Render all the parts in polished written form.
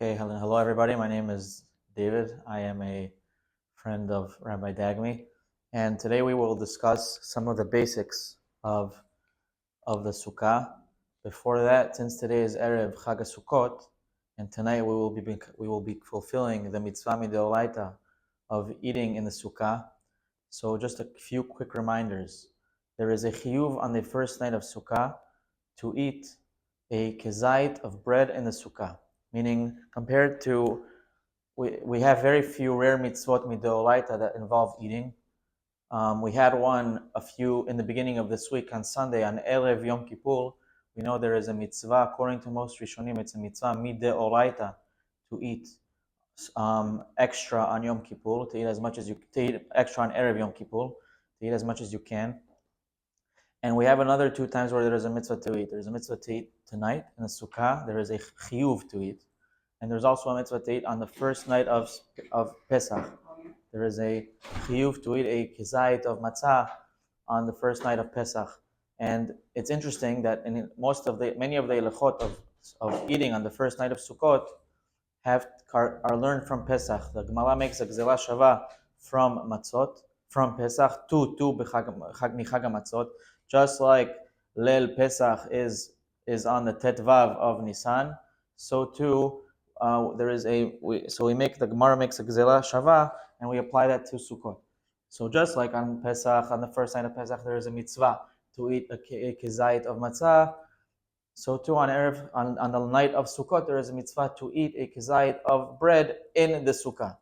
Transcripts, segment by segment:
Okay, hello everybody. My name is David. I am a friend of Rabbi Dagmi, and today we will discuss some of the basics of the Sukkah. Before that, since today is Erev Chag Sukkot, and tonight we will be fulfilling the mitzvah mideoraita of eating in the Sukkah. So just a few quick reminders. There is a chiyuv on the first night of Sukkah to eat a kezait of bread in the Sukkah, meaning compared to we have very few rare mitzvot midoraita that involve eating. We had one a few in the beginning of this week on Sunday on Erev Yom Kippur. We know there is a mitzvah according to most Rishonim. It's a mitzvah midoraita to eat extra on Yom Kippur, to eat as much as you to eat extra on Erev Yom Kippur, to eat as much as you can. And we have another two times where there is a mitzvah to eat. There's a mitzvah to eat tonight in the Sukkah. There is a chiyuv to eat. And there's also a mitzvah to eat on the first night of Pesach. There is a chiyuv to eat a kezait of matzah on the first night of Pesach. And it's interesting that in many of the hilchot of eating on the first night of Sukkot are learned from Pesach. The Gemara makes a gzela shava from matzot, from Pesach to Michag Matzot, just like Leil Pesach is on the Tetvav of Nisan, so too we make the Gemara makes a gzela shava and we apply that to Sukkot. So just like on Pesach, on the first night of Pesach, there is a mitzvah to eat a kezait of matzah. So too on the night of Sukkot, there is a mitzvah to eat a kezait of bread in the Sukkah.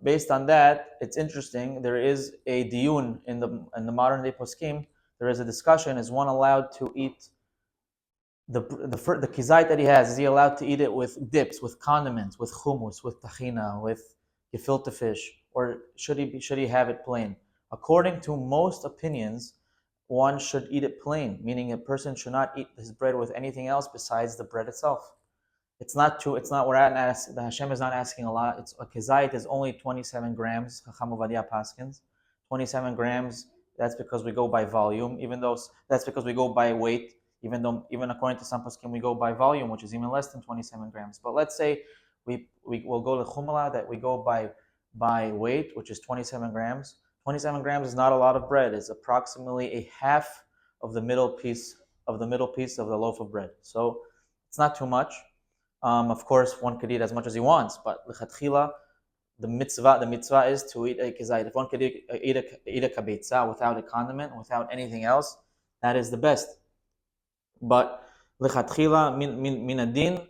Based on that, it's interesting. There is a diyun in the modern day poskim. There is a discussion: is one allowed to eat the kizait that he has? Is he allowed to eat it with dips, with condiments, with hummus, with tahina, with gefilte fish, or should he have it plain? According to most opinions, one should eat it plain, meaning a person should not eat his bread with anything else besides the bread itself. It's not true. It's not. The Hashem is not asking a lot. It's a kezait is only 27 grams. Chacham Ovadia Paskins, 27 grams. That's because we go by volume. That's because we go by weight. Even according to some poskim, we go by volume, which is even less than 27 grams. But let's say we will go to chumala that we go by weight, which is 27 grams. 27 grams is not a lot of bread. It's approximately a half of the middle piece of the loaf of bread. So it's not too much. Of course, one could eat as much as he wants, but lechatchila, the mitzvah is to eat a kezait. If one could eat a kabetza without a condiment, without anything else, that is the best. But lechatchila min adin,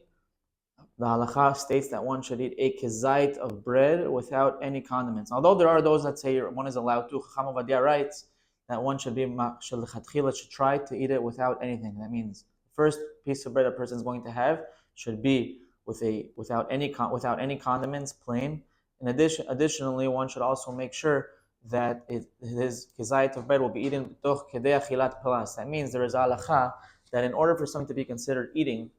the halacha states that one should eat a kezait of bread without any condiments. Although there are those that say one is allowed to. Chacham Ovadia writes that one should try to eat it without anything. That means the first piece of bread a person is going to have should be without any condiments, plain. In additionally, one should also make sure that his kezait of bread will be eaten toch kedei achilat palas. That means there is halacha that in order for something to be considered eating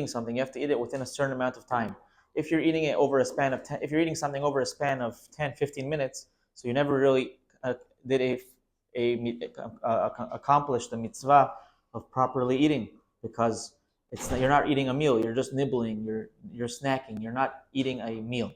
something, you have to eat it within a certain amount of time. If you're eating it over a span of if you're eating something over a span of 10, 15 minutes, so you never really did accomplish the mitzvah of properly eating, because you're not eating a meal, you're just nibbling, you're snacking, you're not eating a meal.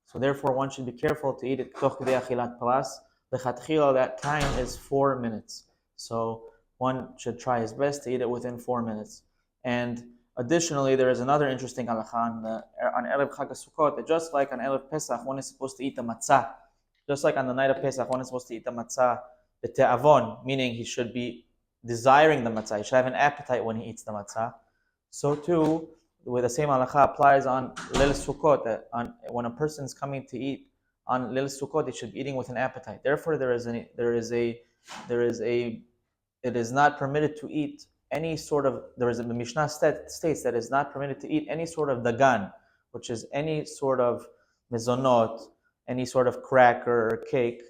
So therefore, one should be careful to eat it toch k'dei achilat palas. Lechatchila, that time is 4 minutes. So one should try his best to eat it within 4 minutes. And additionally, there is another interesting halacha on Erev Chag Sukkot, that just like on Erev Pesach, one is supposed to eat the matzah. Just like on the night of Pesach, one is supposed to eat the matzah, the te'avon, meaning he should be desiring the matzah. He should have an appetite when he eats the matzah. So too, with the same halacha applies on Leil Sukkot, that when a person is coming to eat on Leil Sukkot, he should be eating with an appetite. Therefore, it is not permitted to eat any sort of. The Mishnah states that it is not permitted to eat any sort of dagan, which is any sort of mezonot, any sort of cracker or cake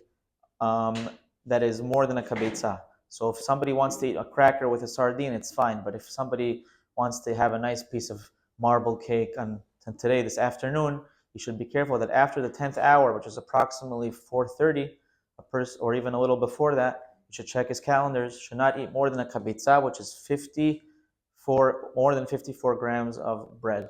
that is more than a kabetza. So if somebody wants to eat a cracker with a sardine, it's fine. But if somebody wants to have a nice piece of marble cake on today, this afternoon, you should be careful that after the 10th hour, which is approximately 4:30, a person, or even a little before that, you should check his calendars, should not eat more than a kabetza, which is more than 54 grams of bread.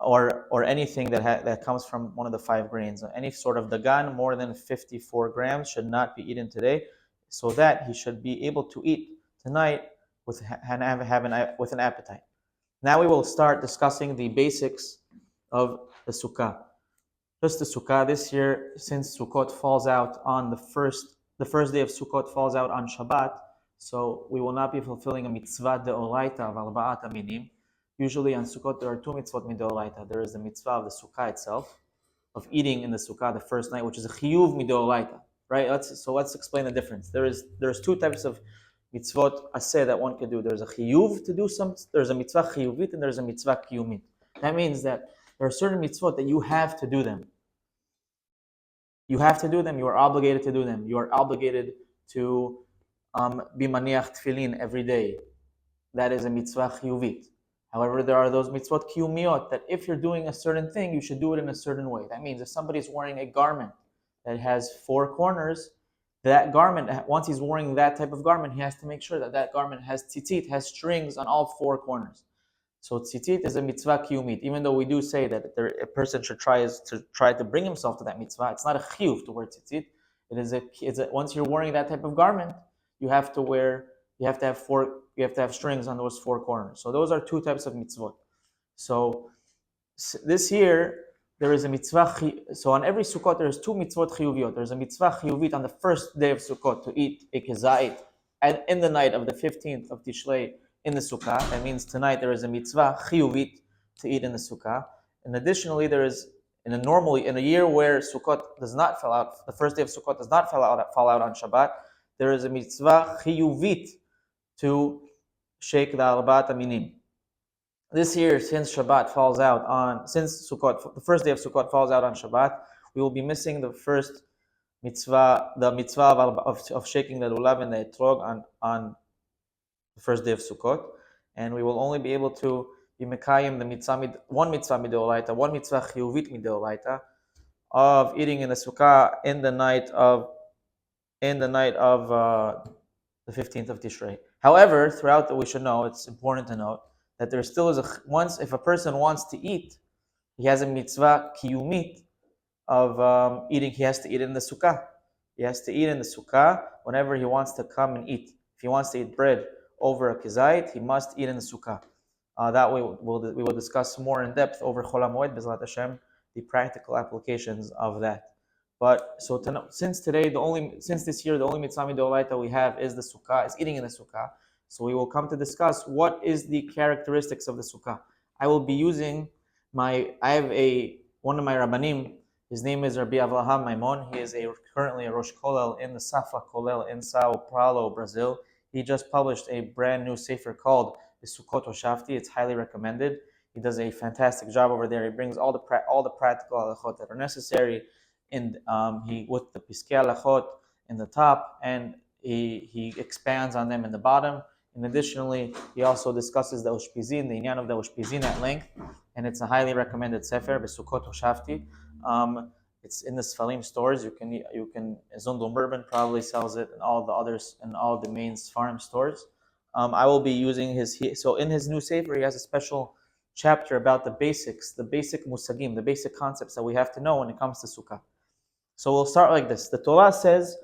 or anything that comes from one of the 5 grains. Any sort of dagan more than 54 grams should not be eaten today, so that he should be able to eat tonight with with an appetite. Now we will start discussing the basics of the sukkah. Just the sukkah this year, since Sukkot falls out on the first day of Sukkot falls out on Shabbat, so we will not be fulfilling a mitzvah deoraita of arba'at aminim. Usually on Sukkot there are 2 mitzvot midoraita. There is the mitzvah of the sukkah itself, of eating in the sukkah the first night, which is a chiyuv midoraita. Right? Let's explain the difference. There's 2 types of mitzvot aseh that one can do. There's a chiyuv to do some. There's a mitzvah chiyuvit and there's a mitzvah kiyumit. That means that there are certain mitzvot that you have to do them. You have to do them. You are obligated to do them. You are obligated to be maniach tefillin every day. That is a mitzvah chiyuvit. However, there are those mitzvot kiyumiot that if you're doing a certain thing, you should do it in a certain way. That means if somebody is wearing a garment that has 4 corners, that garment, once he's wearing that type of garment, he has to make sure that that garment has tzitzit, has strings on all 4 corners. So tzitzit is a mitzvah kiyumit. Even though we do say that a person should try to bring himself to that mitzvah, it's not a chiyuv to wear tzitzit. Once you're wearing that type of garment, you have to have strings on those 4 corners. So those are 2 types of mitzvot. So this year there is a mitzvah. So on every Sukkot there's 2 mitzvot chiyuviyot. There's a mitzvah chiyuvit on the first day of Sukkot to eat a kezait, and in the night of the 15th of Tishrei in the sukkah. That means tonight there is a mitzvah chiyuvit to eat in the sukkah. And additionally, there is in a year where Sukkot does not fall out, the first day of Sukkot does not fall out on Shabbat, there is a mitzvah chiyuvit to shake the arbat aminim. This year, since Sukkot, the first day of Sukkot falls out on Shabbat, we will be missing the first mitzvah, the mitzvah of shaking the lulav and the etrog on the first day of Sukkot, and we will only be able to be mekayim the one mitzvah midoraita, one mitzvah chiyuvit midoraita of eating in the sukkah in the night of the 15th of Tishrei. However, throughout that we should know, it's important to note that there still is if a person wants to eat, he has a mitzvah kiyumit of eating. He has to eat in the sukkah. He has to eat in the sukkah whenever he wants to come and eat. If he wants to eat bread over a kezait, he must eat in the sukkah. That way, we will discuss more in depth over Chol HaMoed, B'ezrat Hashem, the practical applications of that. But since this year, the only mitzvah midoraita we have is the sukkah, is eating in the sukkah. So we will come to discuss what is the characteristics of the sukkah. I will be using one of my rabbanim. His name is Rabbi Avraham Maimon. He is currently a Rosh Kollel in the Safa Kollel in Sao Paulo, Brazil. He just published a brand new sefer called Sukkot Hoshafti. It's highly recommended. He does a fantastic job over there. He brings all the practical halachot that are necessary, with the piskei halachot in the top, and he expands on them in the bottom. And additionally, he also discusses the ushpizin, the inyan of the ushpizin at length, and it's a highly recommended sefer, Sukkot Hoshafti. It's in the Sephardim stores. You can Zondel Bourbon probably sells it, and all the others, and all the main Sephardim stores. I will be using so in his new sefer, he has a special chapter about the basic musagim, the basic concepts that we have to know when it comes to sukkah. So we'll start like this. The Torah says,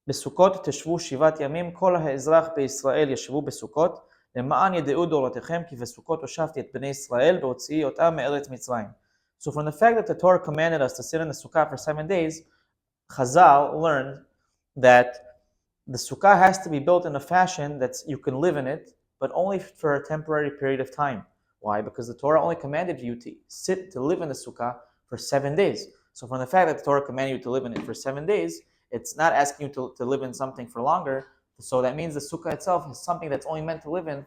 "Besukot teshvu shivat yamim, kol ha'ezrach beYisrael yeshvu besukot, lema'an yedeu dorotechem ki besukot hoshafti et bnei Yisrael ve'otzii otam me'eretz Mitzrayim." So from the fact that the Torah commanded us to sit in the sukkah for 7 days, Chazal learned that the sukkah has to be built in a fashion that you can live in it, but only for a temporary period of time. Why? Because the Torah only commanded you to live in the sukkah for 7 days. So from the fact that the Torah commanded you to live in it for 7 days, it's not asking you to live in something for longer. So that means the sukkah itself is something that's only meant to live in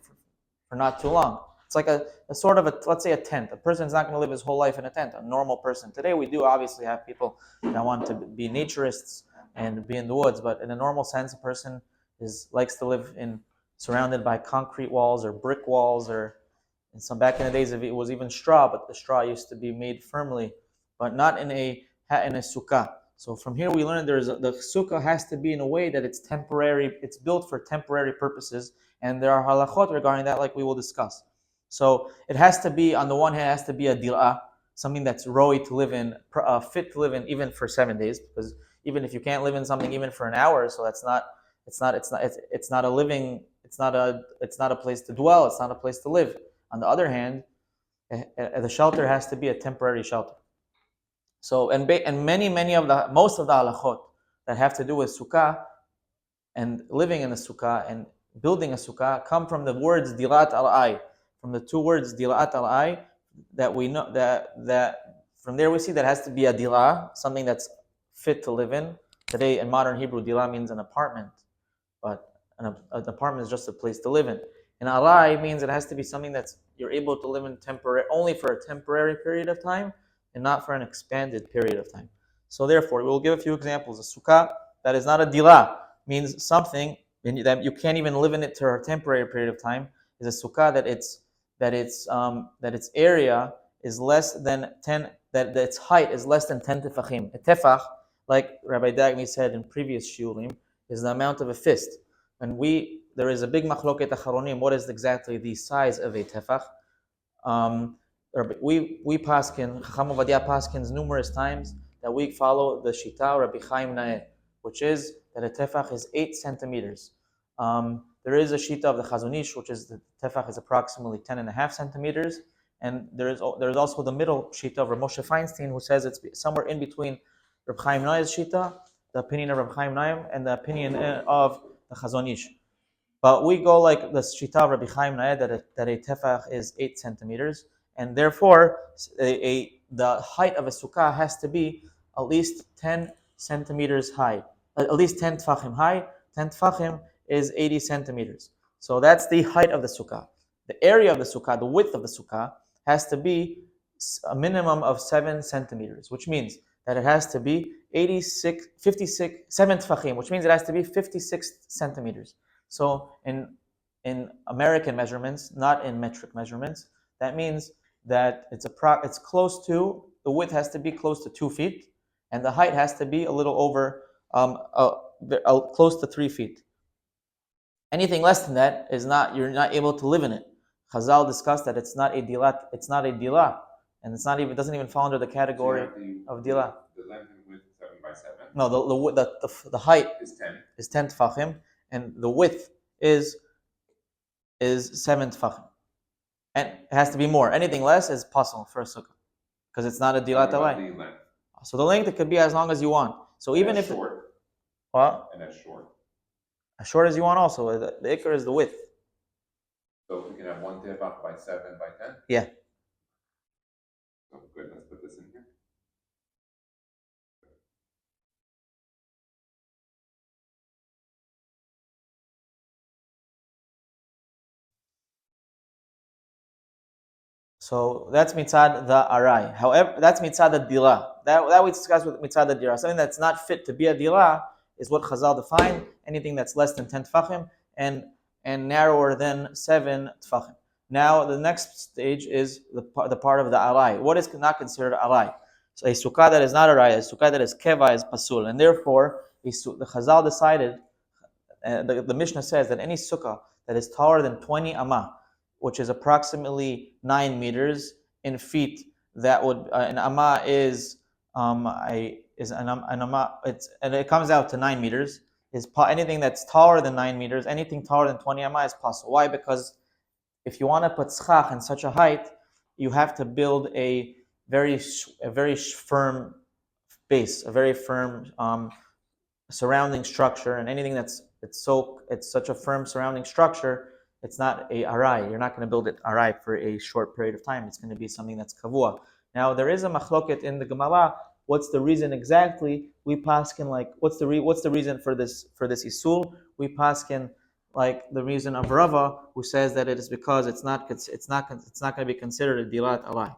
for not too long. It's like a sort of let's say a tent. A person's not going to live his whole life in a tent, a normal person. Today we do obviously have people that want to be naturists and be in the woods, but in a normal sense, a person likes to live surrounded by concrete walls or brick walls, or in some back in the days it was even straw, but the straw used to be made firmly, but not in a sukkah. So from here we learn the sukkah has to be in a way that it's temporary, it's built for temporary purposes, and there are halachot regarding that, like we will discuss. So it has to be, on the one hand, it has to be a dil'ah, something that's roi to live in, fit to live in, even for 7 days. Because even if you can't live in something even for an hour, so it's not a living, it's not a place to dwell, it's not a place to live. On the other hand, the shelter has to be a temporary shelter. So and many of the most of the halachot that have to do with sukkah and living in a sukkah and building a sukkah come from the words dilat al-ay, from the two words dilat al-ay, that we know that from there we see that has to be a dilah, something that's fit to live in. Today in modern Hebrew, dilah means an apartment, but an apartment is just a place to live in. And alai means it has to be something that's you're able to live in only for a temporary period of time and not for an expanded period of time. So therefore, we'll give a few examples. A sukkah that is not a dilah means something that you can't even live in it for a temporary period of time. Is a sukkah that its area is less than 10, that its height is less than 10 tefachim. A tefach, like Rabbi Dagmi said in previous shiurim, is the amount of a fist. And there is a big machloket acharonim. What is exactly the size of a tefach? We paskin, Chacham Ovadia paskins numerous times that we follow the shita Rabbi Chaim Naeh, which is that a tefach is 8 centimeters. There is a shita of the Chazon Ish, which is the tefach is approximately 10.5 centimeters, and there is also the middle shita of Rav Moshe Feinstein, who says it's somewhere in between Rabbi Chaim Naeh's shita, the opinion of Rabbi Chaim Naeh, and the opinion of the Chazon Ish. But we go like the shita of Rabbi Chaim Naeh that a tefach is 8 centimeters, and therefore the height of a sukkah has to be at least 10 centimeters high, at least 10 tfachim high. 10 tfachim is 80 centimeters. So that's the height of the sukkah. The area of the sukkah, the width of the sukkah, has to be a minimum of 7 centimeters, which means that it has to be 7 tfachim, which means it has to be 56 centimeters. So in American measurements, not in metric measurements, that means that it's close to, the width has to be close to 2 feet, and the height has to be a little over close to 3 feet. Anything less than that you're not able to live in it. Chazal discussed that it's not a dilah, and it doesn't even fall under the category of dilah. The length and width 7 by 7. No, the height is 10 tfachim, and the width is 7 tfachim. And it has to be more. Anything less is possible for a sukkah, because it's not a dilat alai. So the length, it could be as long as you want. So even if short. What? And as short. As short as you want also. The ikr is the width. So we can have 1 tefach by 7 by 10? Yeah. Oh, good. Let's put this in here. So that's mitzad the arai. However, that's mitzad the dilah. That we discussed with mitzad the dilah. Something that's not fit to be a dilah is what Chazal defined. Anything that's less than 10 tfachim and narrower than 7 tfachim. Now the next stage is the part of the arai. What is not considered arai? So a sukkah that is not arai, a sukkah that is keva, is pasul, and therefore the Chazal decided. The Mishnah says that any sukkah that is taller than 20 amah, which is approximately 9 meters in feet, that would an amah is an amah. And it comes out to 9 meters. Anything that's taller than 9 meters, anything taller than 20 amah is possible. Why? Because if you want to put schach in such a height, you have to build a very firm base, a very firm surrounding structure, and anything it's such a firm surrounding structure, it's not a arai. You're not going to build it arai for a short period of time. It's going to be something that's kavua. Now there is a machloket in the Gemara. What's the reason exactly? We paskin like what's the reason for this isul? We paskin like the reason of Rava, who says that it is because it's not going to be considered a dilat alai.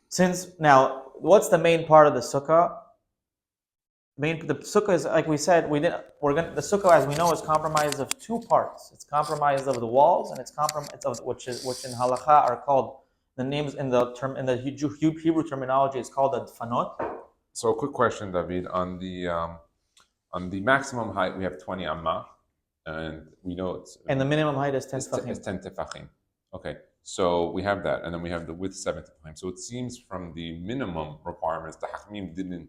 Since now, what's the main part of the sukkah? The sukkah is, like we said, the sukkah, as we know, is comprised of 2 parts. It's comprised of the walls, and it's comprised of which in halacha are called, the names in the Hebrew terminology is called the dfanot. So a quick question, David, on the maximum height we have 20 amma, and we know it's, and the minimum height is 10 tefachim. Okay, so we have that, and then we have the width 7 to 9. So it seems from the minimum requirements, the Hakamim didn't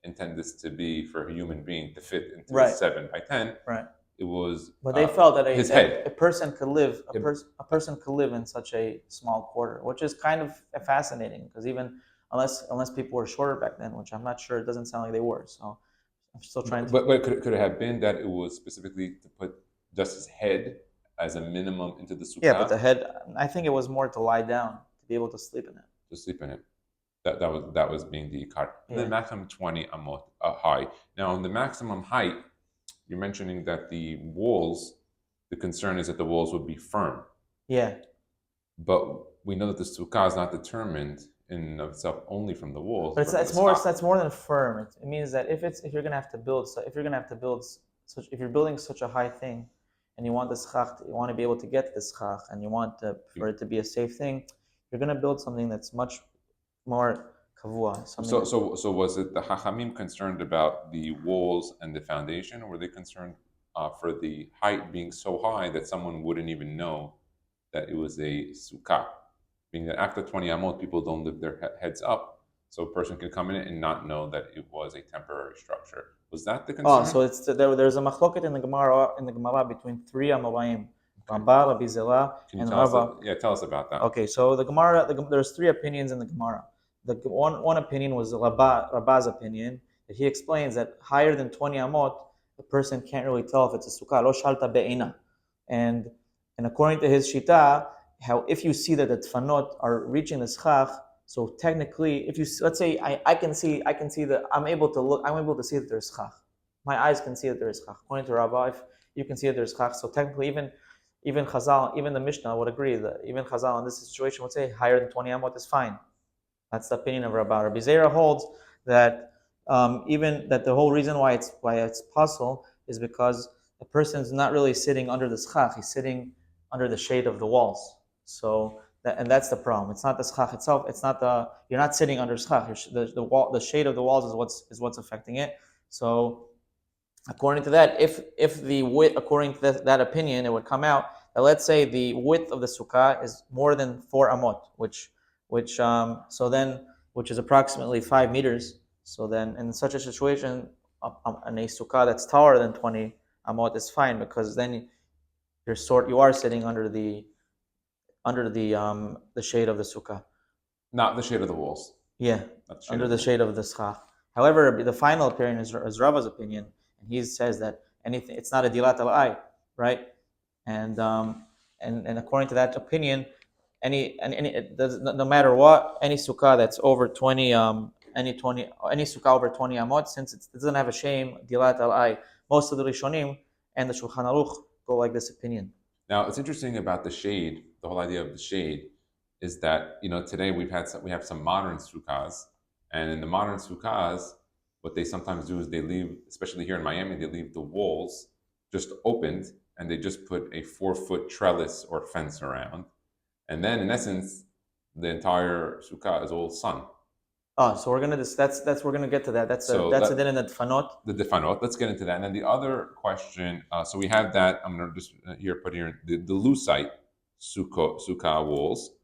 intend this to be for a human being to fit into a Right, 7 by 10. right. It was But they felt that his a head. person could live It- a person could live in such a small quarter, which is kind of fascinating because even unless people were shorter back then, which I'm not sure, it doesn't sound like they were. So I'm still trying to. but could it have been that it was specifically to put just his head as a minimum into the Yeah, but sukkah the head. I think it was more to lie down to be able to sleep in it. to sleep in it? That was being the ikar. And then Yeah, maximum 20 amot high. Now, on the maximum height, you're mentioning that the walls, the concern is that the walls would be firm. yeah. But we know that the sukkah is not determined in and of itself only from the walls, But but from the that's schach. more than firm. It means that if you're gonna have to build if you're gonna have to build such if you're building such a high thing, and you want the schach, you want to be able to get to the schach, and you want for it to be a safe thing, you're gonna build something that's much more kavua, something So, that. so was it the Hachamim concerned about the walls and the foundation, or were they concerned for the height being so high that someone wouldn't even know that it was a sukkah? Meaning that after 20 amot, people don't lift their heads up, so a person can come in and not know that it was a temporary structure. Was that the Oh, concern? so there's a machloket in the Gemara between three Amoraim, Okay. Rambam, Rabbi Zera, Can you and tell us? Rava. Yeah, tell us about that. Okay, so the Gemara, there's three opinions in the Gemara. The one opinion was Rabba's opinion. That he explains that higher than 20 amot, the person can't really tell if it's a sukkah. Lo shalta be'ina, and and according to his shita, how if you see that the tfanot are reaching the schach, so technically, if you let's say I can see that I'm able to see that there's schach. My eyes can see that there is schach. According to Rabbi, if you can see that there's schach, so technically even Chazal, even the Mishnah would agree that even Chazal in this situation would say higher than 20 amot is fine. That's the opinion of Rabbi. Rabbi Zera holds that even that the whole reason why it's possible is because the person is not really sitting under the schach; he's sitting under the shade of the walls. So and that's the problem. It's not the schach itself. It's not the you're not sitting under schach. The wall, the shade of the walls is what's affecting it. So according to that, if the width, according to that opinion, it would come out that let's say the width of the sukkah is more than 4 amot, so then which is approximately 5 meters. So then, in such a situation, in a sukkah that's taller than 20 amot is fine because then you are sitting under the shade of the sukkah. Not the shade of the walls, Yeah, not the shade under of the the walls. shade of the schach. However, the final opinion is Rava's opinion, and he says that anything it's not a dilat al eye, right? And and according to that opinion, any it does, no matter what, any sukkah that's over 20 any sukkah over 20 amot, since it doesn't have a shame dilat al eye, most of the Rishonim and the Shulchan Aruch go like this opinion. Now, it's interesting about the shade. The whole idea of the shade is that today we have some modern sukkahs, and in the modern sukkahs, what they sometimes do is they leave, especially here in Miami, they leave the walls just opened, and they just put a 4 foot trellis or fence around, and then in essence, the entire sukkah is all sun. Oh, so we're gonna that's we're gonna get to that. So That's a that din in the Tfanot. the defanot. Let's get into that. And then the other question. So we have that. I'm going to just put here the lucite sukkah walls,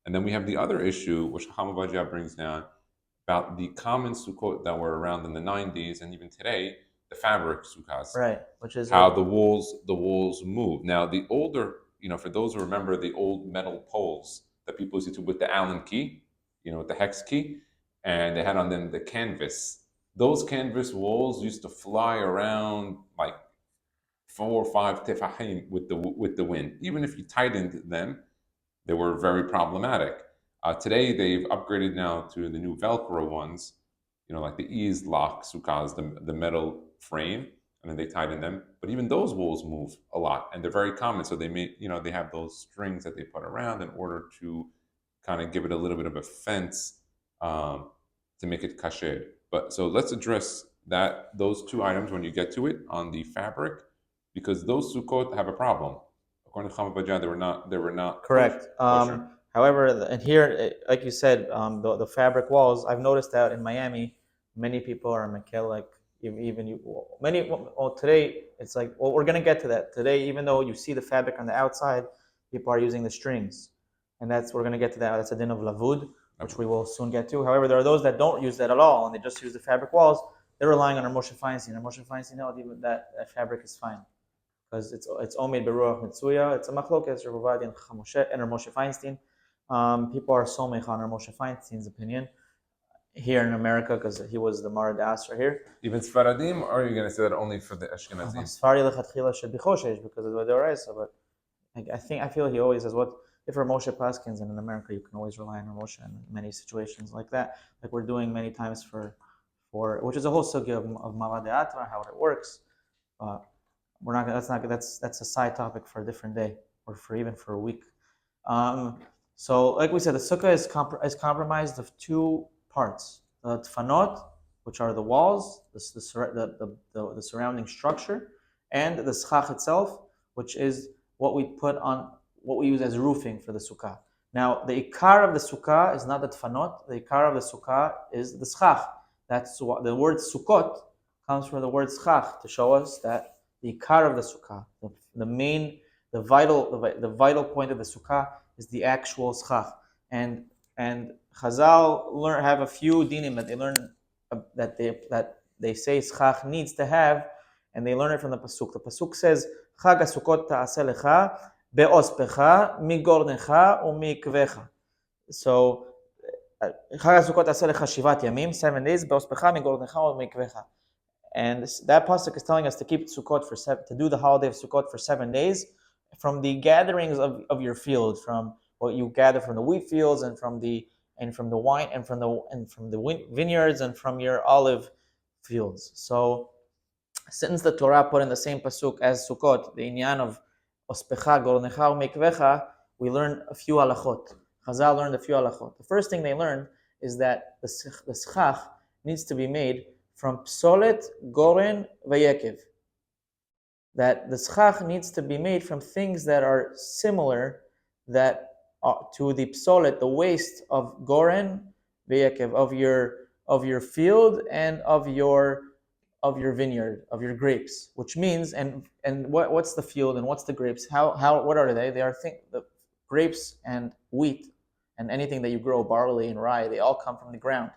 and then we have the other issue which Hamavadia brings down about the common sukkot that were around in the 90s and even today, the fabric sukkahs, Right, which is how the walls move. Now the older, for those who remember the old metal poles that people used to with the Allen key, with the hex key, and they had on them the canvas. Those canvas walls used to fly around like 4 or 5 tefahim with the wind. Even if you tightened them, they were very problematic. Today they've upgraded now to the new Velcro ones, like the ease lock sukkahs, the metal frame, and then they tighten them. But even those walls move a lot, and they're very common. So they have those strings that they put around in order to kind of give it a little bit of a fence, to make it kasher. But so let's address those two items when you get to it on the fabric, because those sukkot have a problem. According to Chama they were not correct. kosher. However, and here, like you said, the fabric walls. I've noticed that in Miami, many people are Mekel, like even you. Well, today it's like, well, we're gonna get to that today. Even though you see the fabric on the outside, people are using the strings. and we're going to get to that. That's a din of lavud, which we will soon get to. However, there are those that don't use that at all, and they just use the fabric walls. They're relying on Moshe Feinstein. And Moshe Feinstein held even that fabric is fine because it's omid beruach mitzuya. It's a machlokes Ravadi and Moshe and Moshe Feinstein. People are so mech on Moshe Feinstein's opinion here in America because he was the Marad Asra here. Even Sephardim, or are you going to say that only for the Ashkenazim? Sfari lechatchila should be choshesh because of the Doraisa, but I feel he always says what if we're Moshe Paskins, and in America you can always rely on Moshe in many situations like that, like we're doing many times for which is a whole sugya of Mavad Atra, how it works. We're not that's a side topic for a different day or even for a week. So like we said, the sukkah is compromised of two parts: the tfanot, which are the walls, the surrounding structure, and the schach itself, which is what we use as roofing for the sukkah. Now, the ikar of the sukkah is not the tfanot. The ikar of the sukkah is the schach. That's what the word sukkot comes from the word schach to show us that the ikar of the sukkah, the vital point of the sukkah is the actual schach. And Chazal have a few dinim that they learn that they say schach needs to have, and they learn it from the pasuk. The pasuk says, "Chag HaSukkot ta'aseh lecha be'ospecha migornecha u'mikvecha." So, Chag HaSukkot ta'aseh lecha shivat yamim, 7 days, be'ospecha migornecha u'mikvecha. And that pasuk is telling us to keep Sukkot to do the holiday of Sukkot for 7 days, from the gatherings of your field, from what you gather from the wheat fields and from the wine and from the vineyards and from your olive fields. So, since the Torah put in the same pasuk as Sukkot, the inyan of ospecha, gornecha, umekvecha, we learn a few halachot. Chazal learned a few halachot. The first thing they learned is that the schach needs to be made from psolet, goren, vayekev. That the schach needs to be made from things that are similar to the psolet, the waste of goren, vayekev, of your field and of your vineyard, of your grapes, which means and what's the field and what's the grapes? What are they? They are the grapes and wheat and anything that you grow, barley and rye, they all come from the ground.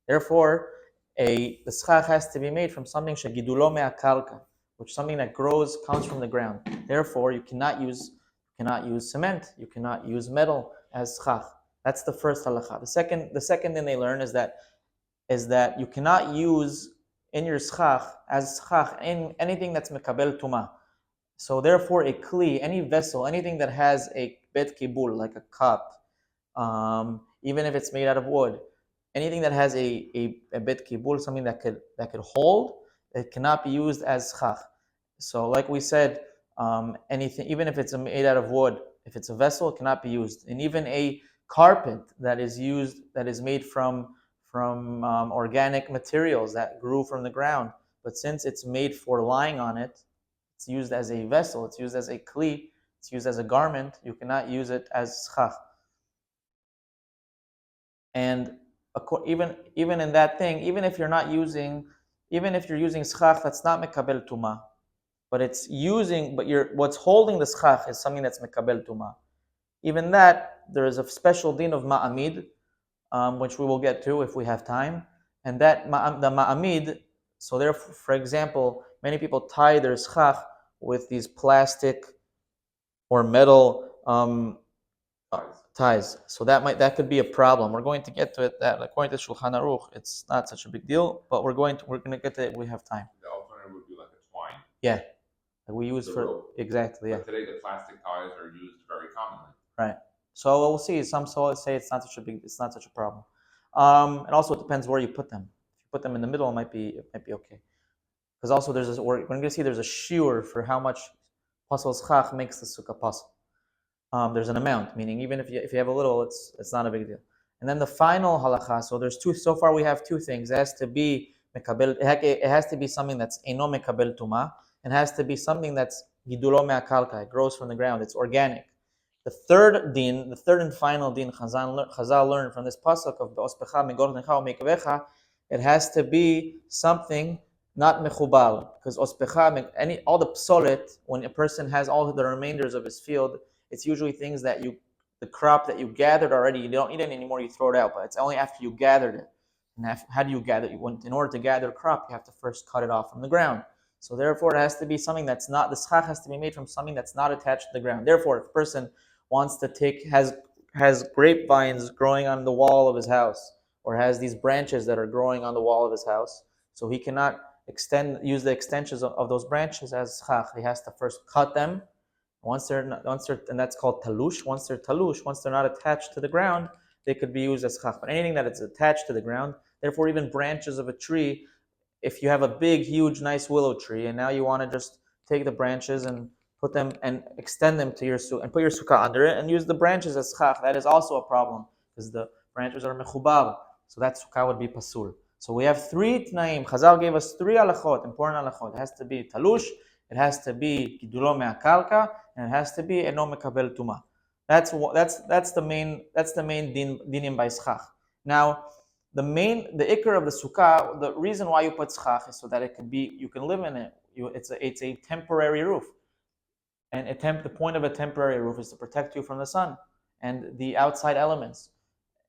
Therefore, the schach has to be made from something shegidulo me'akarka, which something that comes from the ground. Therefore, you cannot use cement, you cannot use metal as schach. That's the first halacha. The second thing they learn is that you cannot use in your schach as schach in anything that's mekabel tuma. So therefore, a kli, any vessel, anything that has a bet kibul, like a cup, even if it's made out of wood, anything that has a bet kibul, something that could hold, it cannot be used as schach. So like we said, anything, even if it's made out of wood, if it's a vessel, it cannot be used. And even a carpet that is made from organic materials that grew from the ground, but since it's made for lying on it, it's used as a vessel, it's used as a kli, it's used as a garment, you cannot use it as schach. And even in that thing, even if you're using schach that's not mekabel tuma, but what's holding the schach is something that's mekabel tuma. Even that, there is a special din of ma'amid, which we will get to if we have time. And that the ma'amid, so therefore, for example, many people tie their schach with these plastic or metal ties. So that could be a problem. We're going to get to it. That according to Shulchan Aruch, it's not such a big deal, but we're going to get to it if we have time. The alternative would be like a twine. Yeah, that we use for rope. Exactly. Yeah. But today the plastic ties are used very commonly. Right. So we'll see. Some scholars say it's not such a problem. And also it depends where you put them. If you put them in the middle, it might be okay. Because also we're going to see there's a shiur for how much pasal schach makes the sukkah pasal. There's an amount, meaning even if you have a little, it's not a big deal. And then the final halacha. So there's two. So far we have two things. It has to be mekabel. It has to be something that's eno mekabel tuma. It has to be something that's gidulo me'akarka. It grows from the ground. It's organic. The third and final din Chazal learned from this pasuk of be'ospecha migornecha u'mikvecha, it has to be something not mechubal, because ospecha, all the psolet, when a person has all the remainders of his field, it's usually things that the crop that you gathered already, you don't eat it anymore, you throw it out. But it's only after you gathered it. And how do you gather? In order to gather a crop, you have to first cut it off from the ground. So therefore, it has to be something that's not, the schach has to be made from something that's not attached to the ground. Therefore, if a person wants to has grapevines growing on the wall of his house, or has these branches that are growing on the wall of his house, so he cannot use the extensions of those branches as schach. He has to first cut them. And that's called talush. Once they're not attached to the ground, they could be used as schach. But anything that is attached to the ground, therefore even branches of a tree, if you have a big, huge, nice willow tree, and now you want to just take the branches and put them and extend them to your sukkah and put your sukkah under it and use the branches as schach, that is also a problem because the branches are mechubav. So that sukkah would be pasul. So we have three tnaim. Chazal gave us three halachot, important halachot. It has to be talush, it has to be gidulo me'akalka, and it has to be eno mekabel tuma. That's the main dinim by schach. Now, the ikar of the sukkah, the reason why you put schach is so that you can live in it. It's a temporary roof, and the point of a temporary roof is to protect you from the sun and the outside elements.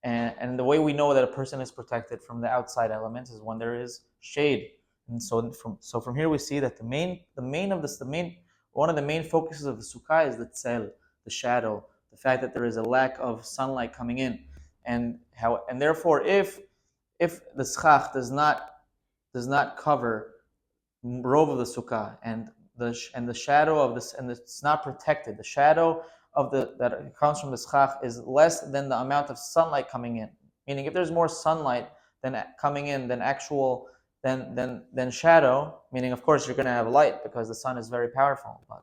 And the way we know that a person is protected from the outside elements is when there is shade. And so from here we see that one of the main focuses of the sukkah is the tzel, the shadow, the fact that there is a lack of sunlight coming in, and therefore if the schach does not cover rove of the sukkah and the shadow of this, and it's not protected, the shadow of that comes from the schach is less than the amount of sunlight coming in. Meaning, if there's more sunlight than coming in than shadow, meaning of course you're going to have light because the sun is very powerful. But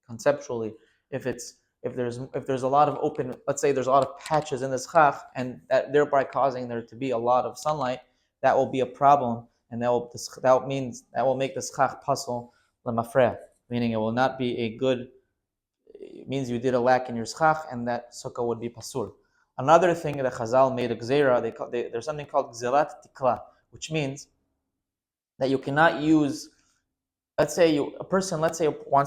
conceptually, if there's a lot of open, let's say there's a lot of patches in the schach, and thereby causing there to be a lot of sunlight, that will be a problem, and that will make the schach pasul lemafreh, meaning it will not be a good. It means you did a lack in your schach, and that sukkah would be pasul. Another thing that Chazal made a gzeira, there's something called gzerat tikla, which means that you cannot use. Let's say a person wants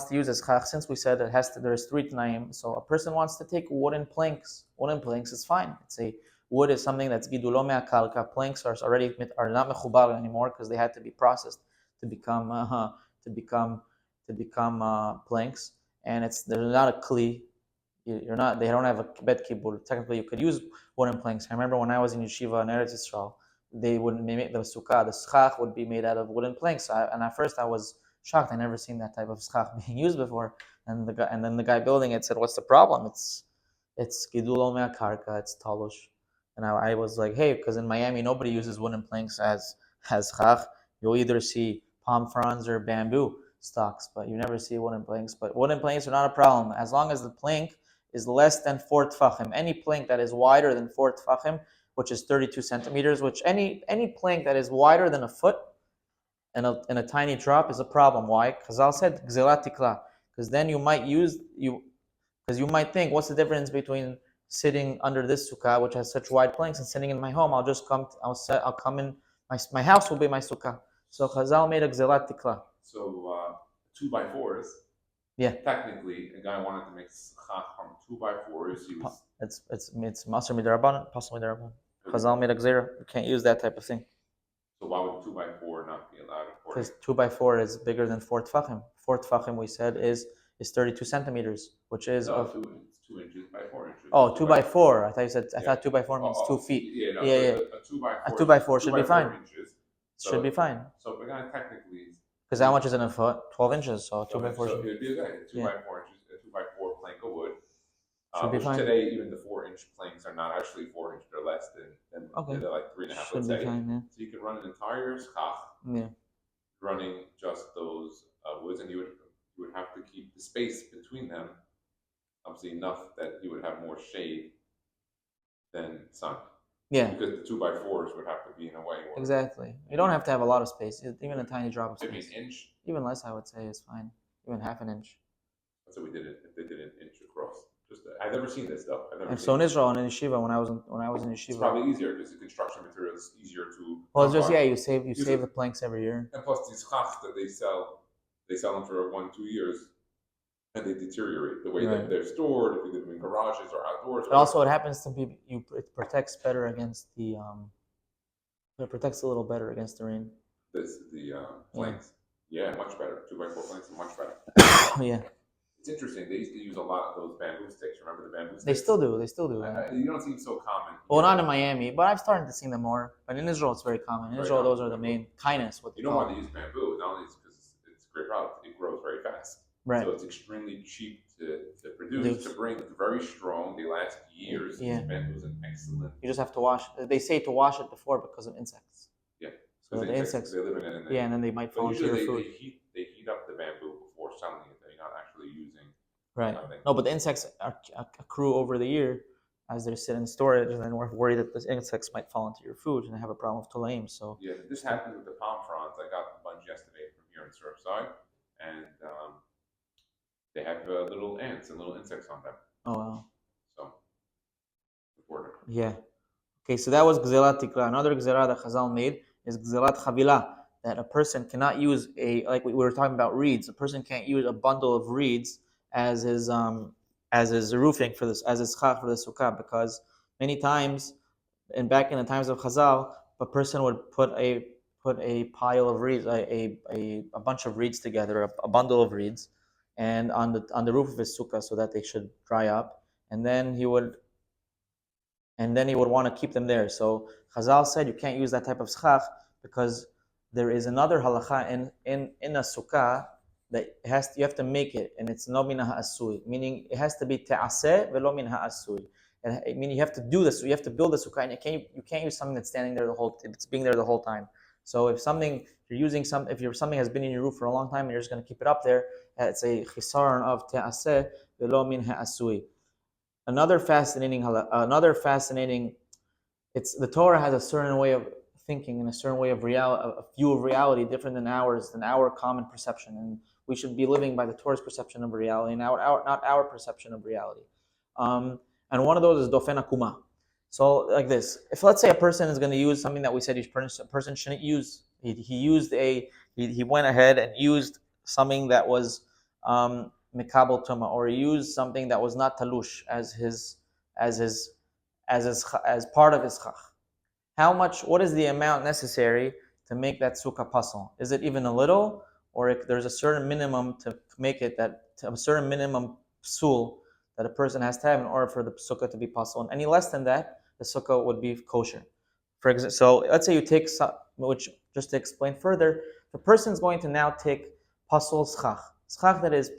to use a schach. Since we said there's three tnaim, so a person wants to take wooden planks. Wooden planks is fine. Wood is something that's gidulo me'akalka. Planks are not mechubar anymore because they had to be processed to become planks, and they're not a kli. They don't have a bet kibul. Technically, you could use wooden planks. I remember when I was in yeshiva in Eretz Yisrael, they would make the sukkah. The schach would be made out of wooden planks. And at first I was shocked. I never seen that type of schach being used before. And then the guy building it said, "What's the problem? It's gidulo me'akarka. It's talush." And I was like, "Hey," because in Miami nobody uses wooden planks as schach. You'll either see palm fronds or bamboo stalks, but you never see wooden planks. But wooden planks are not a problem as long as the plank is less than 4 tfachim. Any plank that is wider than 4 tfachim, which is 32 centimeters, which any plank that is wider than a foot and a tiny drop is a problem. Why? Chazal said gzelat tikla, because then you might think, what's the difference between sitting under this sukkah, which has such wide planks, and sitting in my home? I'll come in, my house will be my sukkah. So Chazal made a gzelat tikla. So 2x4s. Yeah. Technically, a guy wanted to make schach from 2x4s. It's maser midrabanan, pasul midrabanan. Chazal made a gzeira. You can't use that type of thing. So why would 2x4 not be allowed? Because 2x4 is bigger than 4 tfachim. 4 tfachim, we said, is 32 centimeters, which is no, 2 inches by 4 inches. Oh, 2x4. I thought 2x4 means 2 feet. Yeah. A 2x4 should be fine. Should be fine. So we're gonna technically. Because how much is in a foot? 12 inches. So 2x4. So it would be okay. 2x4 inches, a 2x4 plank of wood. Should be fine. Today, even the 4-inch planks are not actually 4 inch; they're less than okay. They're like 3.5. Should be fine, yeah. So you can run an entire schach. Yeah. Running just those woods, and you would have to keep the space between them, obviously enough that you would have more shade than sun. Yeah. Because the 2x4s would have to be in a way. Exactly. You don't have to have a lot of space. Even a tiny drop of space. Maybe an inch. Even less, I would say, is fine. Even half an inch. So we did it. If they did an inch across. I've never seen this though. So in Israel and in yeshiva, when I was in yeshiva, it's probably easier because the construction material is easier to. Well, it's just you save the planks every year. And plus these schachs that they sell them for 1-2 years, and they deteriorate the way Right. that they're stored. If you leave them in garages or outdoors, But also, what happens to people, it protects better against the it protects a little better against the rain. the planks. Yeah, much better. 2x4 planks are much better. Yeah. It's interesting. They used to use a lot of those bamboo sticks. Remember the bamboo sticks? They still do. They still do. You don't seem so common. Well, not in Miami, but I've started to see them more. But in Israel, it's very common. In Israel, those are the main kindness. What you don't want to use bamboo. Not only because it's a great product, it grows very fast. Right. So it's extremely cheap to produce, to bring. It's very strong. They last years. Yeah. Bamboo is an excellent. You just have to wash. They say to wash it before because of insects. Yeah. So the insects, they live in it. And then they might fall into your food. They heat up the bamboo before selling it. They're not actually using. Right. No, but the insects accrue over the year as they sit in storage, and then we're worried that the insects might fall into your food and have a problem with tolaim. So yeah, this happened with the palm fronds. I got a bunch yesterday from here in Surfside, and they have little ants and little insects on them. Oh wow. So important. Yeah. Okay, so that was gzerat tikra. Another gzerah that Chazal made is gzerat chavila, that a person cannot use like we were talking about reeds. A person can't use a bundle of reeds as his roofing for this, as his schach for the sukkah, because many times, and back in the times of Chazal, a person would put a pile of reeds, a bunch of reeds together, a bundle of reeds, and on the roof of his sukkah so that they should dry up, and then he would want to keep them there. So Chazal said you can't use that type of schach because there is another halacha in a sukkah that you have to make it, and it's no min ha'asui, meaning it has to be te'aseh velo min ha'asui. Meaning you have to do this, so you have to build the sukkah, and you can't use something that's standing there it's being there the whole time. So if something something has been in your roof for a long time and you're just going to keep it up there, it's a chisaron of te'aseh velo min ha'asui. Another fascinating, it's the Torah has a certain way of thinking and a certain way of a view of reality different than ours, than our common perception, and we should be living by the Torah's perception of reality, and not our perception of reality. And one of those is dofen akuma. So like this, if let's say a person is going to use something that we said a person shouldn't use, he went ahead and used something that was mikabel tuma, or he used something that was not talush as part of his chach. What is the amount necessary to make that sukkah pasul? Is it even a little, or if there's a certain minimum to make it a certain minimum psul that a person has to have in order for the sukkah to be pasul? And any less than that, the sukkah would be kosher. For example, so let's say you take, which just to explain further, the person is going to now take pasul schach that is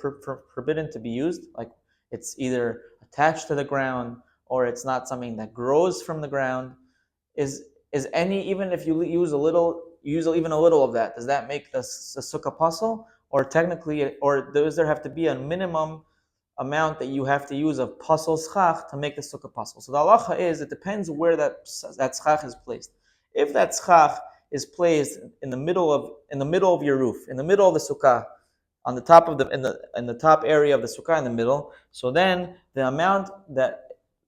forbidden to be used, like it's either attached to the ground or it's not something that grows from the ground. Is any, even if you use even a little of that, does that make the sukkah pasul? Or technically, or does there have to be a minimum amount that you have to use of pasul schach to make the sukkah pasul? So the halacha is, it depends where that schach is placed. If that schach is placed in the middle of your roof, in the middle of the sukkah, on the top of in the top area of the sukkah in the middle, so then the amount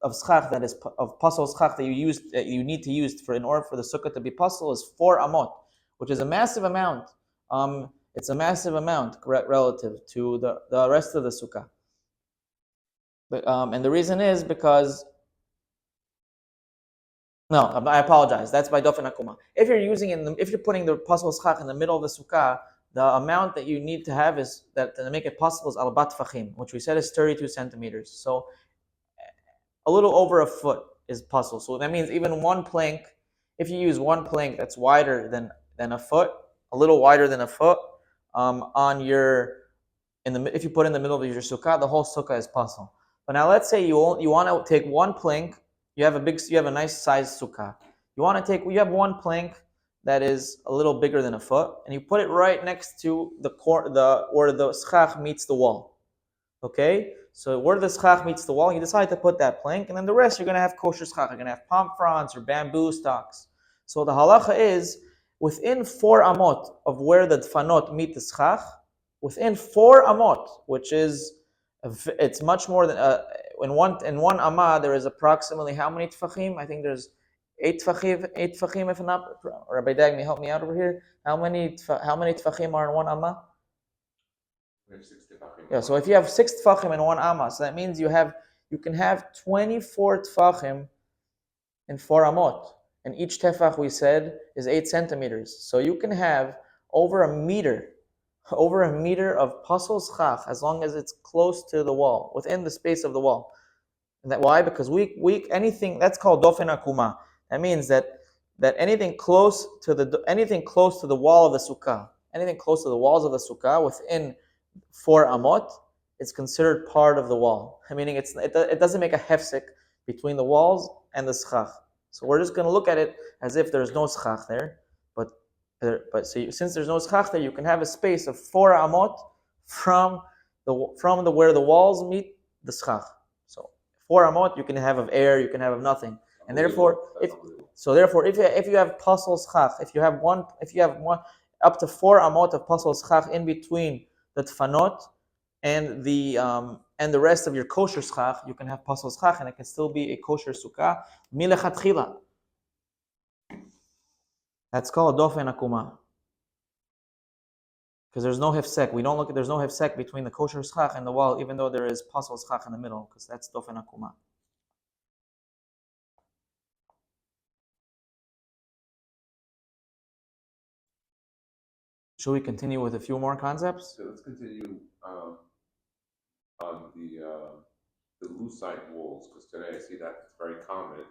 of schach that is of pasul schach that you need to use in order for the sukkah to be pasul is 4 amot, which is a massive amount. It's a massive amount relative to the rest of the sukkah. But, and the reason is because no, I apologize. That's by dofen akuma. If you're putting the pasul schach in the middle of the sukkah, the amount that you need to have is that to make it possible is al bat fachim, which we said is 32 centimeters. So a little over a foot is pasul. So that means even one plank, if you use one plank that's wider than a foot, a little wider than a foot, if you put in the middle of your sukkah, the whole sukkah is pasul. But now let's say you want to take one plank. You have a nice sized sukkah. You have one plank that is a little bigger than a foot, and you put it right next to where the schach meets the wall. Okay, so where the schach meets the wall, you decide to put that plank, and then the rest you're going to have kosher schach. You're going to have palm fronds or bamboo stalks. So the halacha is within 4 amot of where the tfanot meet the schach, within 4 amot, which is it's much more than in one amah there is approximately how many tfachim? I think there's 8 tfachim if not. Rabbi Dagmi, help me out over here. How many tfachim are in one amah? We have 6 Yeah, so if you have 6 tfachim in 1 amma, so that means you can have 24 tfachim in 4 amot. And each tefach, we said, is 8 centimeters. So you can have over a meter of pasol schach, as long as it's close to the wall, within the space of the wall. And that why? Because we anything that's called dofen akuma. That means that anything close to the wall of the sukkah, anything close to the walls of the sukkah within 4 amot, it's considered part of the wall. Meaning it doesn't make a hefsek between the walls and the schach. So we're just going to look at it as if there's no schach there, since there's no schach there, you can have a space of 4 amot from where the walls meet the schach. So 4 amot you can have of air, you can have of nothing, and therefore if you have pasol schach, if you have one up to 4 amot of pasol schach in between the tfanot and the rest of your kosher schach, you can have pasol schach, and it can still be a kosher sukkah milechatchila. That's called dofen akuma. Because there's no hefsek. There's no hefsek between the kosher schach and the wall, even though there is pasol schach in the middle, because that's dofen akuma. Should we continue with a few more concepts? So let's continue on the lucite walls, because today I see that it's very common.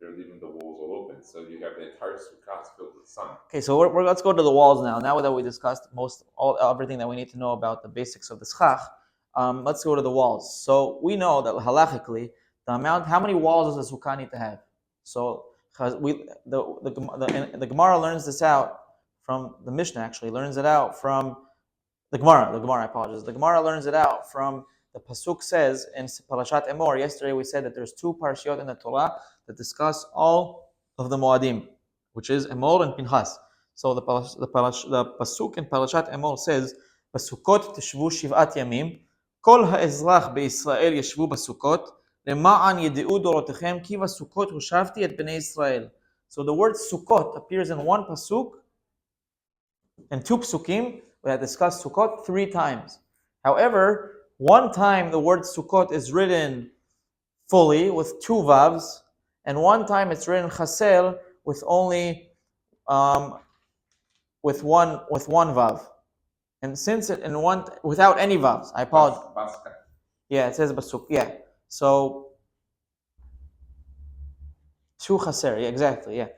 They're leaving the walls all open, so you have the entire sukkah filled with sun. Okay, so let's go to the walls now. Now that we discussed everything that we need to know about the basics of the schach, let's go to the walls. So we know that halachically, how many walls does a sukkah need to have? So the Gemara learns this out from the Mishnah. Actually, learns it out from the Gemara. I apologize. The Gemara learns it out from the pasuk says in Parashat Emor. Yesterday we said that there's 2 parashiot in the Torah that discuss all of the Moadim, which is Emor and Pinchas. So the pasuk in Parashat Emor says, "Basukot tishvu shiv'at yamim, kol ha'ezrach beYisrael yeshvu basukot, למען ידעו דורותיכם כי בסוכות הושבתי את בני ישראל." So the word Sukkot appears in 1 pasuk and 2 psukim that discuss Sukkot 3 times. However, 1 time the word Sukkot is written fully with 2 vavs, and 1 time it's written chaser with only with one vav. And since it in one without any vavs, I apologize. Yeah, it says basuk. Yeah, so 2 chaser. Yeah, exactly. Yeah,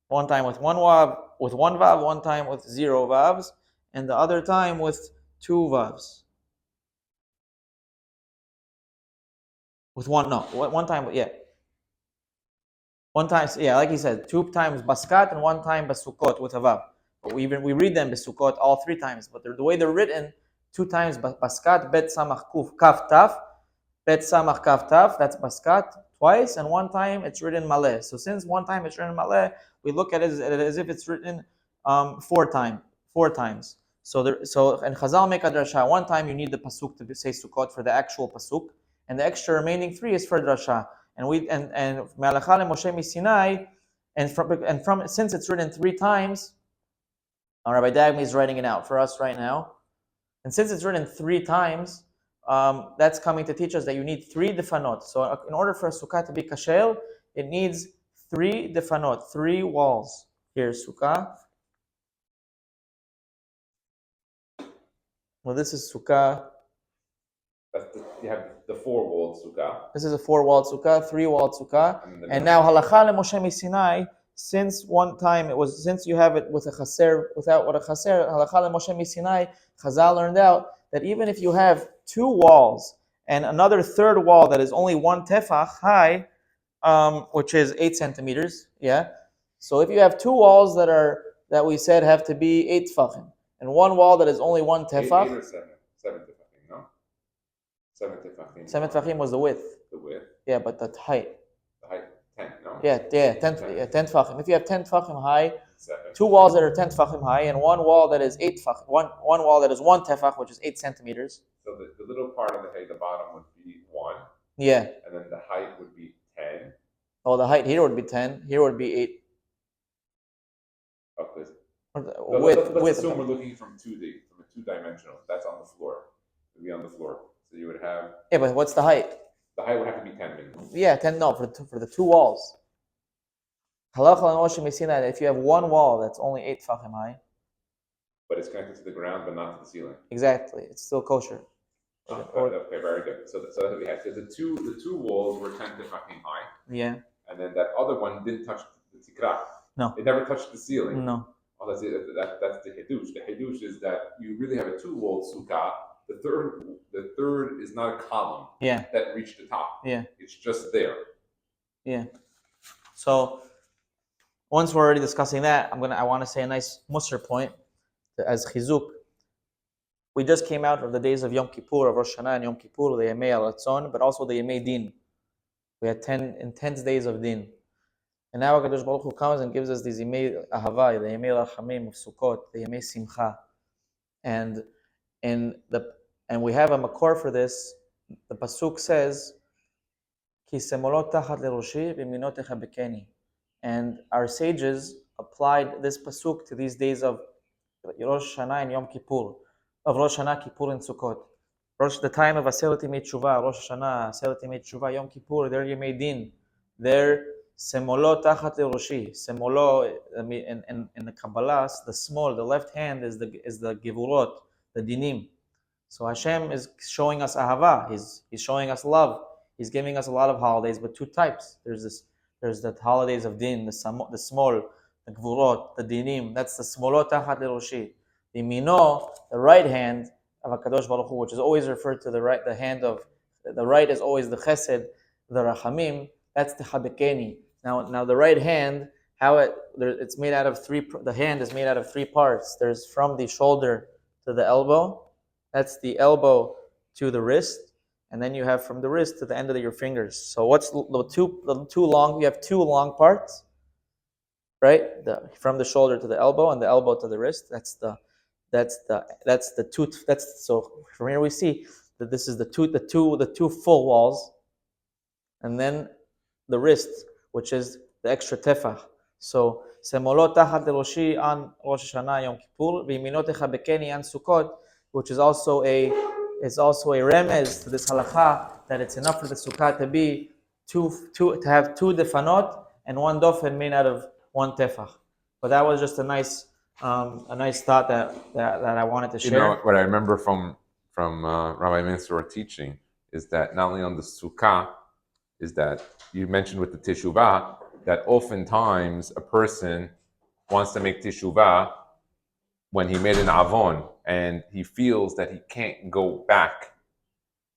1 time with 1 vav, 1 time with 0 vavs, and the other time with 2 vavs. With 1 time, yeah. 1 time, yeah, like he said, 2 times baskat and 1 time basukot with a vav. But we read them basukot all 3 times. But the way they're written, 2 times baskat, bet samach kaf taf, bet samach kaf taf, that's baskat twice, and 1 time it's written maleh. So since 1 time it's written maleh, we look at it as if it's written 4 times. So and Chazal make a drasha. 1 time you need the pasuk to say sukkot for the actual pasuk, and the extra remaining 3 is for drasha. And Me'alacha Moshe Sinai, and from since it's written 3 times, Rabbi Dagmi is writing it out for us right now. And since it's written 3 times, that's coming to teach us that you need 3 defanot. So in order for a sukkah to be kashel, it needs 3 defanot, 3 walls. Here's sukkah. Well, this is sukkah. You have the 4-walled sukkah. This is a 4-walled sukkah, 3-walled sukkah. And now halacha Moshe Sinai, since you have it with a chaser, without a chaser, halacha Moshe Sinai, Chazal learned out that even if you have 2 walls and another 3rd wall that is only 1 tefach high, which is 8 centimeters, yeah. So if you have 2 walls that we said have to be 8 tefachim, and 1 wall that is only 1 tefach. 8 or 7 tefachim, no? 7 tefachim. 7 tefachim was the width. The width. Yeah, but the height. The height, 10, no? Yeah, 10 tefachim. If you have 10 tefachim high, 2 walls that are 10 tefachim high, and 1 wall that is 8 tefachim, one wall that is 1 tefach, which is 8 centimeters. So the little part of the bottom would be 1. Yeah. And then the height would be 10. Oh, the height here would be 10. Here would be 8. Okay. Let's assume we're looking from 2D, from a 2-dimensional. That's on the floor. would be on the floor. So you would have Yeah, but what's the height? the height would have to be 10 minimum. Yeah, 10. No, for the two walls. Halacha l'Moshe Messina that if you have one wall that's only 8 tefachim high, But it's connected to the ground, but not to the ceiling. exactly, it's still kosher. Okay, very good. So that's what we had. So the two walls were 10 tefachim high. Yeah. And then that other one didn't touch the tikra. No. It never touched the ceiling. No. Oh, that's it. That's the hidush. The hidush is that you really have a two-walled sukkah. The third is not a column. Yeah. That reached the top. Yeah. It's just there. Yeah. So once we're already discussing that, I want to say a nice Musar point as chizuk. We just came out of the days of Yom Kippur, of Rosh Hashanah and Yom Kippur, the Yemei Al-Ratzon, but also the Yemei Din. We had 10 intense days of Din. And now HaKadosh Baruch Hu comes and gives us these Yemei Ahava, the Yemei Rachamim of Sukkot, the Yemei Simcha. And we have a makor for this. The pasuk says, "Ki semolot tachat leroshi v'minotecha bekeni." And our sages applied this pasuk to these days of Rosh Hashanah and Yom Kippur, of Rosh Hashanah, Kippur, and Sukkot. The time of Aseret Yemei Teshuvah, Rosh Hashanah, Aseret Yemei Teshuvah, Yom Kippur, there Yemei Din, there semolo tachat leroshi. Semolo in the Kabbalah, the small, the left hand is the gevurot, the dinim. So Hashem is showing us ahava. He's showing us love. He's giving us a lot of holidays, but two types. There's the holidays of din, the small, the gvurot, the dinim. That's the smolot tachat leroshi. The mino, the right hand of HaKadosh Baruch Hu, which is always referred to the right. The hand of the right is always the chesed, the rachamim. That's the habekeni. Now the right hand, it's made out of three. The hand is made out of three parts. There's from the shoulder to the elbow. That's the elbow to the wrist, and then you have from the wrist to the end of your fingers. So what's the two long? You have two long parts, right? From the shoulder to the elbow, and the elbow to the wrist. That's the two. So from here we see that this is the two full walls, and then the wrist, which is the extra tefach. So semolot tachat leroshi on Rosh Hashanah Yom Kippur, v'iminotecha bekeni on Sukkot, which is also a remez to this halakha that it's enough for the sukkah to be to have two defanot and one dofen made out of one tefach. But that was just a nice thought that I wanted to share. You know what I remember from Rabbi Mansour teaching is that not only on the sukkah is that you mentioned with the teshuvah that oftentimes a person wants to make teshuvah when he made an avon and he feels that he can't go back.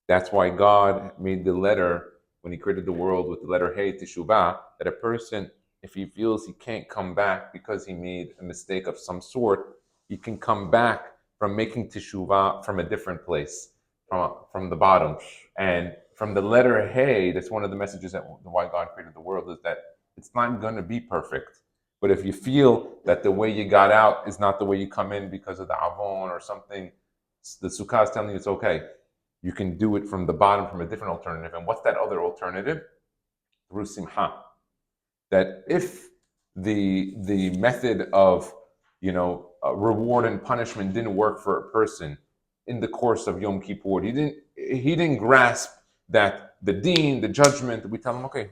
That's why God made the letter when he created the world with the letter Hey, teshuvah, that a person, if he feels he can't come back because he made a mistake of some sort, he can come back from making teshuvah from a different place, from the bottom. And from the letter Hey, that's one of the messages that why God created the world, is that it's not going to be perfect. But if you feel that the way you got out is not the way you come in because of the avon or something, the sukkah is telling you it's okay. You can do it from the bottom, from a different alternative. And what's that other alternative? Through simcha. That if the method of reward and punishment didn't work for a person in the course of Yom Kippur, he didn't grasp that the deen, the judgment, we tell him, okay,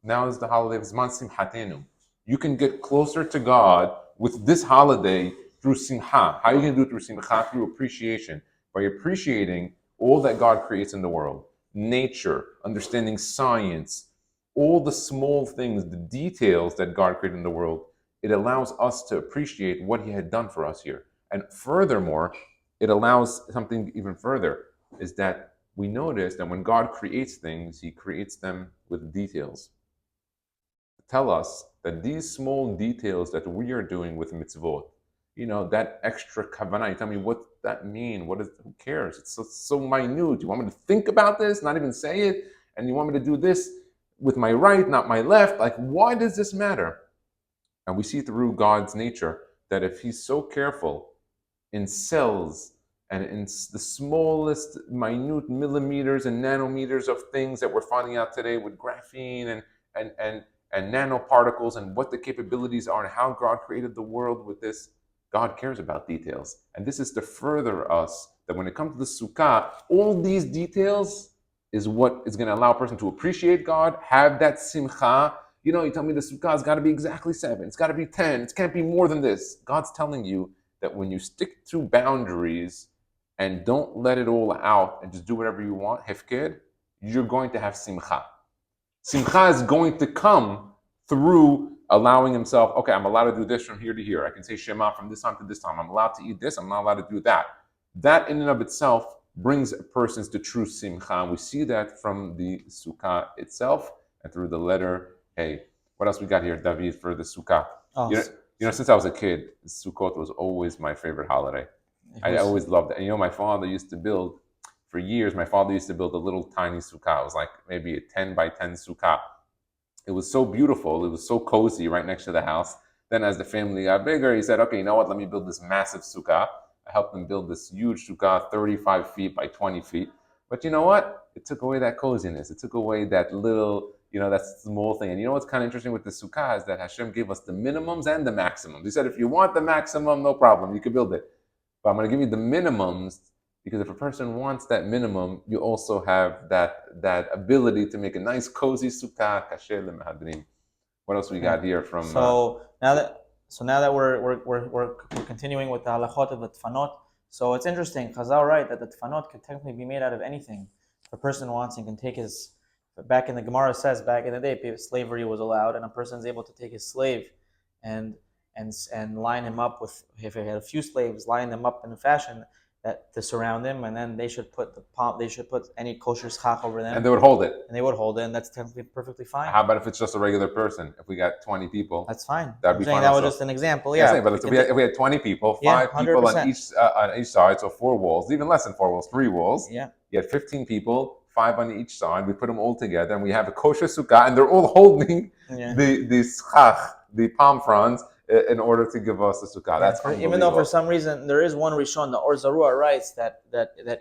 now is the holiday of Zman Simchatenu. You can get closer to God with this holiday through simcha. How are you going to do it through simcha? Through appreciation. By appreciating all that God creates in the world, nature, understanding science, all the small things, the details that God created in the world, it allows us to appreciate what He had done for us here. And furthermore, it allows something even further, is that we notice that when God creates things, He creates them with details. Tell us that these small details that we are doing with mitzvot, that extra kavanah, you tell me what that mean? Who cares? It's so minute. You want me to think about this, not even say it? And you want me to do this with my right, not my left? Like, why does this matter? And we see through God's nature that if He's so careful in cells and in the smallest minute millimeters and nanometers of things that we're finding out today with graphene and nanoparticles and what the capabilities are and how God created the world with this, God cares about details. And this is to further us that when it comes to the Sukkah, all these details is what is going to allow a person to appreciate God, have that simcha. You tell me the Sukkah has got to be exactly 7, it's got to be 10, it can't be more than this. God's telling you that when you stick to boundaries and don't let it all out and just do whatever you want, hefked, you're going to have simcha. Simcha is going to come through allowing himself, okay, I'm allowed to do this from here to here. I can say Shema from this time to this time. I'm allowed to eat this. I'm not allowed to do that. That in and of itself brings persons to true simcha. And we see that from the Sukkah itself and through the letter Hey. What else we got here, David, for the Sukkah? Oh, Since I was a kid, Sukkot was always my favorite holiday. I always loved it. And my father used to build, for years, my father used to build a little tiny sukkah. It was like maybe a 10 by 10 sukkah. It was so beautiful. It was so cozy right next to the house. Then as the family got bigger, he said, okay, you know what? Let me build this massive sukkah. I helped him build this huge sukkah, 35 feet by 20 feet. But you know what? It took away that coziness. It took away that little, that small thing. And what's kind of interesting with the sukkah is that Hashem gave us the minimums and the maximums. He said, if you want the maximum, no problem. You can build it. But I'm going to give you the minimums, because if a person wants that minimum, you also have that ability to make a nice cozy sukkah. Kasher lemehadrim. What else we got here from? So now that we're continuing with the halachot of the tfanot. So it's interesting. Chazal write that the tfanot can technically be made out of anything. If a person wants and can take his. Back in the Gemara says back in the day, slavery was allowed, and a person is able to take his slave and line him up with, if he had a few slaves, line them up in a fashion that to surround him, and then they should put any kosher schach over them, and they would hold it, and that's technically perfectly fine. How about if it's just a regular person? If we got 20 people, that's fine. That'd be fine. That was just an example. Yeah, but if we had 20 people, 5 people on each side, so 4 walls, even less than 4 walls, 3 walls. Yeah, you had 15 people. 5 on each side. We put them all together, and we have a kosher sukkah, and they're all holding the schach, the palm fronds, in order to give us the sukkah. That's even though for some reason there is one Rishon, the Or Zarua writes that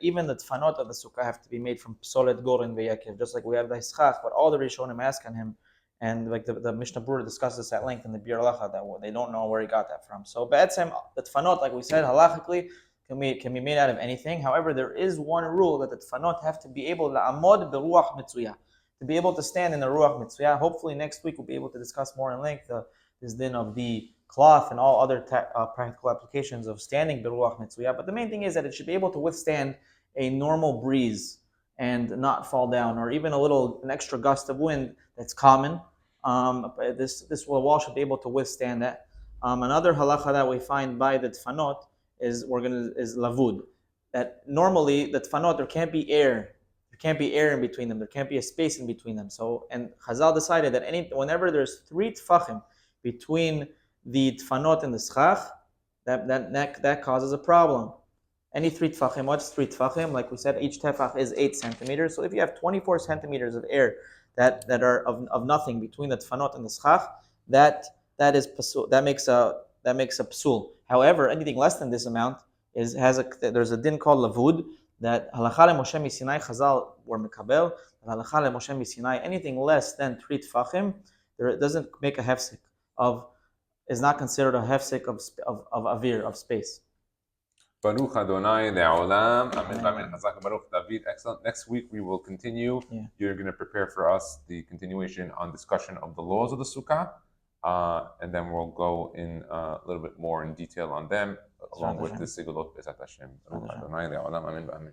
even the tfanot of the sukkah have to be made from solid gold and veyakiv, just like we have the schach. But all the Rishonim ask on him, and like the Mishnah Berurah discusses this at length in the Bir Lacha, that they don't know where he got that from. So Ba'etzem, the tfanot, like we said, halachically, can be made out of anything. However, there is one rule that the tfanot have to be able to amod beruach mitzuyah, to be able to stand in the ruach mitzuyah. Hopefully next week we'll be able to discuss more in length this din of the cloth and all other practical applications of standing beruach mitzuyah. But the main thing is that it should be able to withstand a normal breeze and not fall down, or even an extra gust of wind that's common. This wall should be able to withstand that. Another halacha that we find by the tfanot is lavud. That normally the tfanot, there can't be air. There can't be air in between them. There can't be a space in between them. So, and Chazal decided that whenever there's 3 tfachim between the tfanot and the schach, that causes a problem. Any 3 tfachim, what's 3 tfachim? Like we said, each tefach is 8 centimeters. So if you have 24 centimeters of air that are of nothing between the tfanot and the schach, that makes a psul. However, anything less than this amount there's a din called lavud, that halacha leMoshe miSinai Chazal were mekabel. Halacha leMoshe miSinai, anything less than 3 tfachim, it doesn't make a hefsek is not considered a hefsek of avir, of space. Baruch Adonai le'olam. Amen. Amen. Chazak Baruch David. Excellent. Next week we will continue. Yeah. You're going to prepare for us the continuation on discussion of the laws of the sukkah. And then we'll go in a little bit more in detail on them, along with the Sigulot Bezat Hashem. Baruch Adonai le'olam. Amen. Amen.